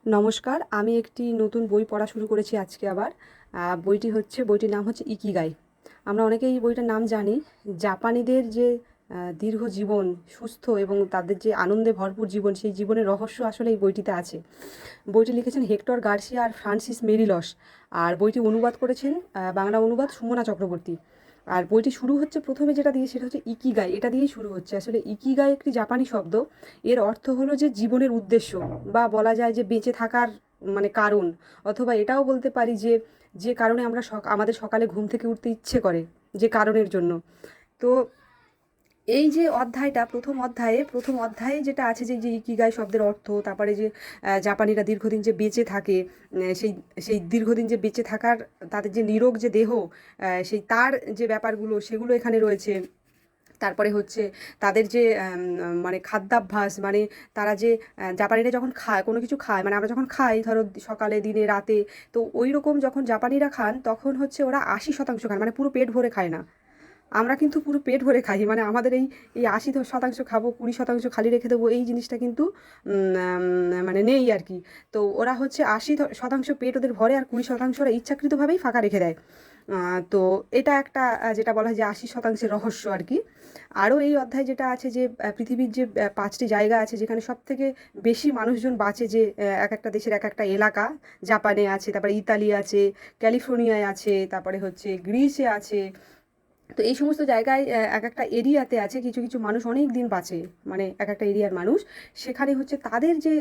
নমস্কার, আমি একটি নতুন বই পড়া শুরু করেছি আজকে আবার। বইটির নাম হচ্ছে ইকিগাই। আমরা অনেকেই এই বইটার নাম জানি। জাপানিদের যে দীর্ঘ জীবন, সুস্থ এবং তাদের যে আনন্দে ভরপুর জীবন, সেই জীবনের রহস্য আসলে এই বইটিতে আছে। বইটি লিখেছেন হেক্টর গার্সিয়া আর ফ্রান্সিস মেরিলস। আর বইটি অনুবাদ করেছেন বাংলা অনুবাদ সুমনা চক্রবর্তী। আর বইটি শুরু হচ্ছে প্রথমে যেটা দিয়ে সেটা হচ্ছে ইকিগাই, এটা দিয়েই শুরু হচ্ছে। আসলে ইকিগাই একটি জাপানি শব্দ। এর অর্থ হলো যে জীবনের উদ্দেশ্য, বা বলা যায় যে বেঁচে থাকার মানে কারণ। অথবা এটাও বলতে পারি যে যে কারণে আমরা আমাদের সকালে ঘুম থেকে উঠতে ইচ্ছে করে, যে কারণের জন্য। তো এই যে অধ্যায়টা, প্রথম অধ্যায়ে যেটা আছে, যে যে ইকিগাই শব্দের অর্থ, তারপরে যে জাপানিরা দীর্ঘদিন যে বেঁচে থাকে, সেই সেই দীর্ঘদিন যে বেঁচে থাকার, তাদের যে নিরোগ যে দেহ, সেই তার যে ব্যাপারগুলো সেগুলো এখানে রয়েছে। তারপরে হচ্ছে তাদের যে মানে খাদ্যাভ্যাস, মানে তারা যে জাপানিরা যখন খায়, কোনো কিছু খায়, মানে আমরা যখন খাই ধরো সকালে, দিনে, রাতে, তো ওই রকম যখন জাপানিরা খান তখন হচ্ছে ওরা 80% খান, মানে পুরো পেট ভরে খায় না। আমরা কিন্তু পুরো পেট ভরে খাই, মানে আমাদের এই এই 80% খাবো, 20% খালি রেখে দেবো, এই জিনিসটা কিন্তু মানে নেই আর কি। তো ওরা হচ্ছে 80% পেট ওদের ভরে, আর 20% ওরা ইচ্ছাকৃতভাবেই ফাঁকা রেখে দেয়। তো এটা একটা যেটা বলা হয় যে 80%-এর রহস্য আর কি। আরও এই অধ্যায় যেটা আছে যে পৃথিবীর যে 5টি জায়গা আছে যেখানে সব থেকে বেশি মানুষজন বাঁচে, যে এক একটা দেশের এক একটা এলাকা। জাপানে আছে, তারপরে ইতালি আছে, ক্যালিফোর্নিয়ায় আছে, তারপরে হচ্ছে গ্রিসে আছে। তো এই সমস্ত জায়গায় এক একটা এরিয়াতে আছে কিছু কিছু মানুষ অনেক দিন বাঁচে, মানে এক একটা এরিয়ার মানুষ। সেখানে হচ্ছে তাদের যে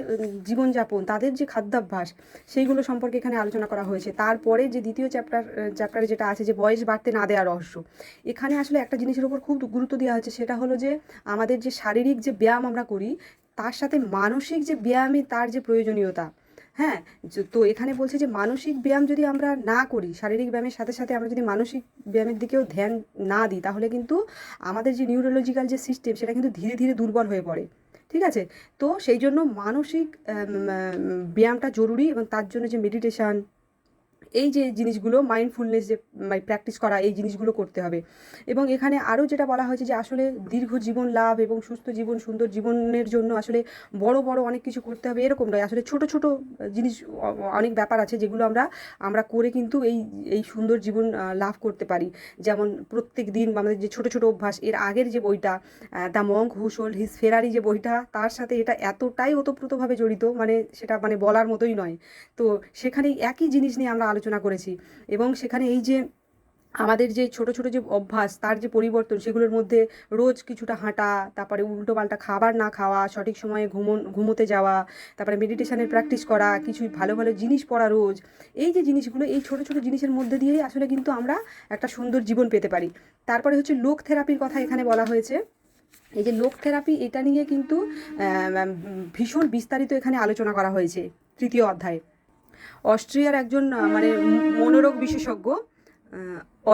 জীবনযাপন, তাদের যে খাদ্যাভ্যাস, সেইগুলো সম্পর্কে এখানে আলোচনা করা হয়েছে। তারপরে যে দ্বিতীয় চ্যাপ্টারে যেটা আছে যে বয়স বাড়তে না দেওয়ার রহস্য, এখানে আসলে একটা জিনিসের উপর খুব গুরুত্ব দেওয়া হয়েছে, সেটা হলো যে আমাদের যে শারীরিক যে ব্যায়াম আমরা করি, তার সাথে মানসিক যে ব্যায়ামে তার যে প্রয়োজনীয়তা। হ্যাঁ, তো এখানে বলছে যে মানসিক ব্যায়াম যদি আমরা না করি, শারীরিক ব্যায়ামের সাথে সাথে আমরা যদি মানসিক ব্যায়ামের দিকেও ধ্যান না দিই, তাহলে কিন্তু আমাদের যে নিউরোলজিক্যাল যে সিস্টেম, সেটা কিন্তু ধীরে ধীরে দুর্বল হয়ে পড়ে। ঠিক আছে? তো সেই জন্য মানসিক ব্যায়ামটা জরুরি, এবং তার জন্য যে মেডিটেশন, এই যে জিনিসগুলো, মাইন্ডফুলনেস যে প্র্যাকটিস করা, এই জিনিসগুলো করতে হবে। এবং এখানে আরও যেটা বলা হয়েছে যে আসলে দীর্ঘ জীবন লাভ এবং সুস্থ জীবন, সুন্দর জীবনের জন্য আসলে বড় বড় অনেক কিছু করতে হবে এরকম নয়। আসলে ছোট ছোট জিনিস, অনেক ব্যাপার আছে যেগুলো আমরা আমরা করে কিন্তু এই এই সুন্দর জীবন লাভ করতে পারি। যেমন প্রত্যেক দিন আমাদের যে ছোট ছোট অভ্যাস, এর আগের যে বইটা the monk who sold his Ferrari, যে বইটা, তার সাথে এটা এতটাই ওতপ্রোতভাবে জড়িত, মানে সেটা মানে বলার মতোই নয়। তো সেখানে একই জিনিস নিয়ে আমরা আলোচনা করেছি। এবং সেখানে এই যে আমাদের যে ছোট ছোট যে অভ্যাস, তার যে পরিবর্তন, সেগুলোর মধ্যে রোজ কিছুটা হাঁটা, তারপরে উল্টো পাল্টা খাবার না খাওয়া, সঠিক সময়ে ঘুমোতে যাওয়া, তারপরে মেডিটেশনের প্র্যাকটিস করা, কিছু ভালো ভালো জিনিস পড়া রোজ, এই যে জিনিসগুলো, এই ছোট ছোট জিনিসের মধ্যে দিয়েই আসলে কিন্তু আমরা একটা সুন্দর জীবন পেতে পারি। তারপরে হচ্ছে লোক থেরাপির কথা এখানে বলা হয়েছে। এই যে লোক থেরাপি, এটা নিয়ে কিন্তু ভীষণ বিস্তারিত এখানে আলোচনা করা হয়েছে তৃতীয় অধ্যায়ে। অস্ট্রিয়ার একজন মানে মনোরোগ বিশেষজ্ঞ,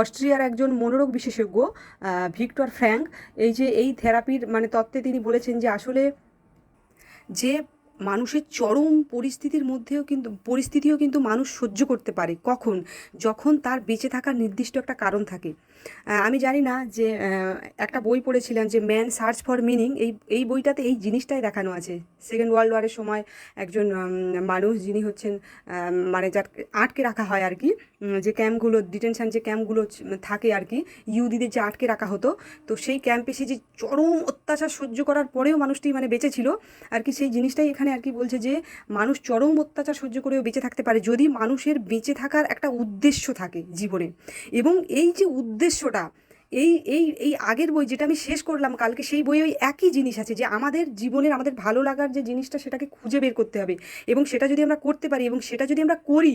অস্ট্রিয়ার একজন মনোরোগ বিশেষজ্ঞ ভিক্টর ফ্র্যাঙ্ক, এই যে এই থেরাপির মানে তত্ত্বে তিনি বলেছেন যে আসলে যে মানুষের চরম পরিস্থিতিও কিন্তু মানুষ সহ্য করতে পারে কখন, যখন তার বেঁচে থাকার নির্দিষ্ট একটা কারণ থাকে। আমি জানি না যে একটা বই পড়েছিলাম যে ম্যান সার্চ ফর মিনিং, এই বইটাতে এই জিনিসটাই দেখানো আছে। সেকেন্ড ওয়ার্ল্ড ওয়ারের সময় একজন মানুষ, যিনি হচ্ছেন মানে যার আটকে রাখা হয় আর কি, যে ক্যাম্পগুলো, ডিটেনশন যে ক্যাম্পগুলো থাকে আর কি, ইহুদিদের যে আটকে রাখা হতো, তো সেই ক্যাম্পে সে যে চরম অত্যাচার সহ্য করার পরেও মানুষটি মানে বেঁচে ছিল আর কি। সেই জিনিসটাই এখানে আর কি বলছে যে মানুষ চরম অত্যাচার সহ্য করেও বেঁচে থাকতে পারে যদি মানুষের বেঁচে থাকার একটা উদ্দেশ্য থাকে জীবনে। এবং এই যে উদ্দেশ্যটা, এই এই এই আগের বই যেটা আমি শেষ করলাম কালকে, সেই বই ওই একই জিনিস আছে, যে আমাদের জীবনের, আমাদের ভালো লাগার যে জিনিসটা, সেটাকে খুঁজে বের করতে হবে। এবং সেটা যদি আমরা করতে পারি, এবং সেটা যদি আমরা করি,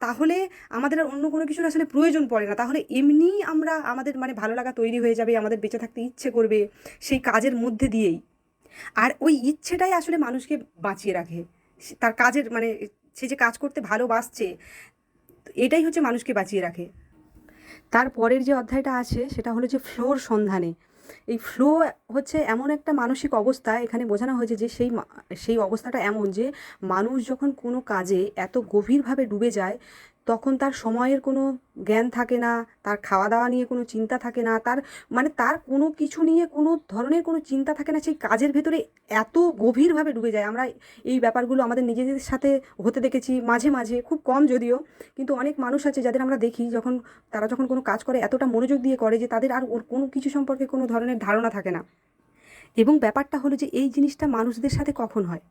তাহলে আমাদের আর অন্য কোনো কিছুর আসলে প্রয়োজন পড়ে না। তাহলে এমনিই আমরা, আমাদের মানে ভালো লাগা তৈরি হয়ে যাবে, আমাদের বেঁচে থাকতে ইচ্ছে করবে সেই কাজের মধ্যে দিয়েই। আর ওই ইচ্ছেটাই আসলে মানুষকে বাঁচিয়ে রাখে, তার কাজের মানে সে যে কাজ করতে ভালোবাসছে, এটাই হচ্ছে মানুষকে বাঁচিয়ে রাখে। তারপরের যে অধ্যায়টা আছে সেটা হলো যে ফ্লোর সন্ধানে। এই ফ্লো হচ্ছে এমন একটা মানসিক অবস্থা, এখানে বোঝানো হয়েছে যে সেই অবস্থাটা এমন যে মানুষ যখন কোনো কাজে এত গভীরভাবে ডুবে যায়, তখন তার সময়ের কোনো জ্ঞান থাকে না, তার খাওয়া দাওয়া নিয়ে কোনো চিন্তা থাকে না, তার কোনো কিছু নিয়ে কোনো ধরনের কোনো চিন্তা থাকে না, সেই কাজের ভেতরে এত গভীরভাবে ডুবে যায়। আমরা এই ব্যাপারগুলো আমাদের নিজেদের সাথে হতে দেখেছি মাঝে মাঝে, খুব কম যদিও, কিন্তু অনেক মানুষ আছে যাদের আমরা দেখি তারা যখন কোনো কাজ করে এতটা মনোযোগ দিয়ে করে যে তাদের আর ওর কোনো কিছু সম্পর্কে কোনো ধরনের ধারণা থাকে না। এবং ব্যাপারটা হলো যে এই জিনিসটা মানুষদের সাথে কখন হয়,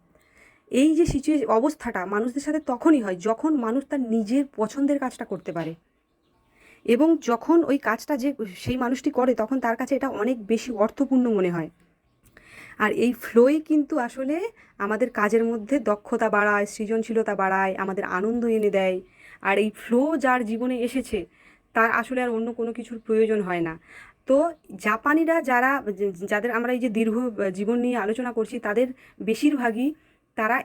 এই যে অবস্থাটা মানুষদের সাথে তখনই হয় যখন মানুষ তার নিজের পছন্দের কাজটা করতে পারে, এবং যখন ওই কাজটা সেই মানুষটি করে তখন তার কাছে এটা অনেক বেশি অর্থপূর্ণ মনে হয়। আর এই ফ্লোই কিন্তু আসলে আমাদের কাজের মধ্যে দক্ষতা বাড়ায়, সৃজনশীলতা বাড়ায়, আমাদের আনন্দ এনে দেয়। আর এই ফ্লো যার জীবনে এসেছে তার আসলে আর অন্য কোনো কিছুর প্রয়োজন হয় না। তো জাপানিরা যাদের আমরা এই যে দীর্ঘ জীবন নিয়ে আলোচনা করছি, তাদের বেশিরভাগই তারা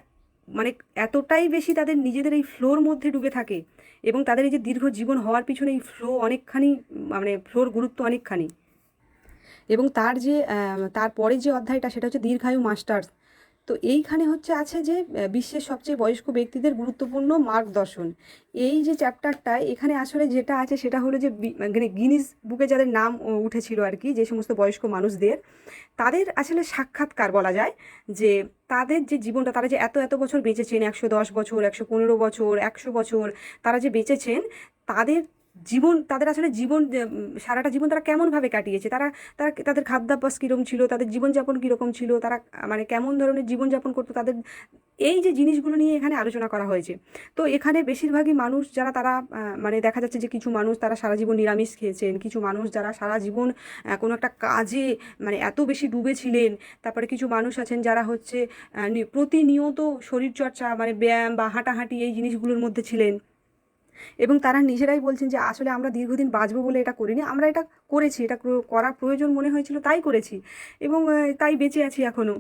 মানে এতটাই বেশি তাদের নিজেদের এই ফ্লোর মধ্যে ডুবে থাকে, এবং তাদের এই যে দীর্ঘ জীবন হওয়ার পিছনে এই ফ্লো অনেকখানি, মানে ফ্লোর গুরুত্ব অনেকখানি। এবং তারপরে যে অধ্যায়টা সেটা হচ্ছে দীর্ঘায়ু মাস্টার্স। তো এইখানে আছে যে বিশ্বের সবচেয়ে বয়স্ক ব্যক্তিদের গুরুত্বপূর্ণ মার্গদর্শন। এই যে চ্যাপ্টারটা এখানে আসলে যেটা আছে সেটা হলো যে মানে গিনিস বুকে যাদের নাম উঠেছিল আর কি, যে সমস্ত বয়স্ক মানুষদের, তাদের আসলে সাক্ষাৎকার বলা যায়, যে তাদের যে জীবনটা, তারা যে এত এত বছর বেঁচেছেন, 110 বছর, 115 বছর, 100 বছর তারা যে বেঁচেছেন, তাদের তাদের আসলে সারাটা জীবন তারা কেমনভাবে কাটিয়েছে, তারা তারা তাদের খাদ্যাভ্যাস কীরকম ছিল, তাদের জীবনযাপন কীরকম ছিল, তারা মানে কেমন ধরনের জীবনযাপন করতো, তাদের এই যে জিনিসগুলো নিয়ে এখানে আলোচনা করা হয়েছে। তো এখানে বেশিরভাগই মানুষ তারা মানে দেখা যাচ্ছে যে কিছু মানুষ তারা সারা জীবন নিরামিষ খেয়েছেন, কিছু মানুষ যারা সারা জীবন কোনো একটা কাজে মানে এত বেশি ডুবেছিলেন, তারপরে কিছু মানুষ আছেন যারা প্রতিনিয়ত শরীরচর্চা মানে ব্যায়াম বা হাঁটাহাঁটি এই জিনিসগুলোর মধ্যে ছিলেন, এবং তারা নিজেরাই বলছেন যে আসলে আমরা দীর্ঘদিন বাঁচবো বলে এটা করিনি, আমরা এটা করেছি, এটা করা প্রয়োজন মনে হয়েছিল তাই করেছি, এবং তাই বেঁচে আছি এখনও।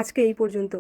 আজকে এই পর্যন্ত।